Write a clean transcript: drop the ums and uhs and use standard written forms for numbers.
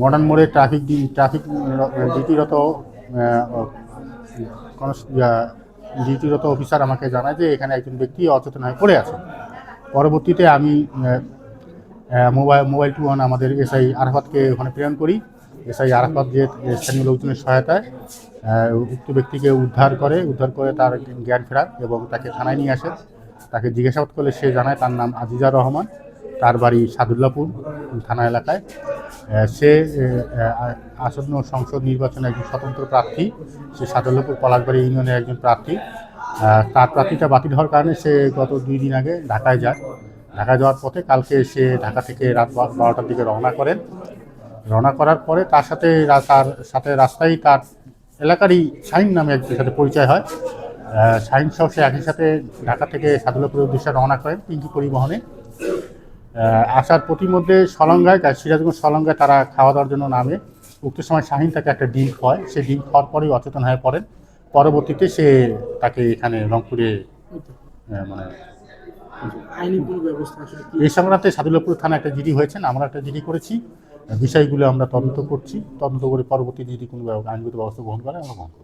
Modern মোড়ে traffic ডিউটিরত ডিউটিরত officer আমাকে জানায় যে এখানে একজন ব্যক্তি অচেতন হয়ে পড়ে আছে। পরবর্তীতে আমি মোবাইল 21 আমাদের এসআই আরাফাতকে ওখানে প্রেরণ করি। এসআই আরাফাত যে স্থানীয় লোকজনের সহায়তায় উক্ত ব্যক্তিকে উদ্ধার করে তার জ্ঞান ফেরান এবং তাকে থানায় নিয়ে আসে। তাকে জিজ্ঞাসাবাদ করলে সে জানায় তার নাম আজিজার রহমান, তার বাড়ি সাদুল্লাপুর থানা এলাকায়। সে আসন্ন সংসদ নির্বাচনে একজন স্বতন্ত্র প্রার্থী। সে সাদুল্লাপুর পলাশবাড়ি ইউনিয়নের একজন প্রার্থী। তার প্রার্থীটা বাতিল হওয়ার কারণে সে গত 2 দিন আগে ঢাকায় যায়। ঢাকায় যাওয়ার পথে কালকে সে ঢাকা থেকে রাত 12টার দিকে রওনা করার পরে তার সাথে রাস্তায় তার এলাকারই শাহিন নামে একজনের সাথে পরিচয় হয়। শাহিন সহ সে একই সাথে ঢাকা থেকে সাদুল্লাপুরের উদ্দেশ্যে রওনা করেন পিঙ্কি পরিবহনে। আসার প্রতিমধ্যে সিরাজগঞ্জ সলঙ্গায় তারা খাওয়া দাওয়ার জন্য নামে। উক্ত সময় শাহিন তাকে একটা ডিম খাওয়ায়। সেই ডিম খাওয়ার পরেই অচেতন হয়ে পড়েন। পরবর্তীতে তাকে এখানে রংপুরে মানে এই সংক্রান্তে সাদুল্লাপুর থানা একটা জিডি হয়েছেন, আমরা একটা জিডি করেছি। বিষয়গুলো আমরা তদন্ত করে পরবর্তী যদি কোনো আইনগত ব্যবস্থা গ্রহণ করে আমরা গ্রহণ করব।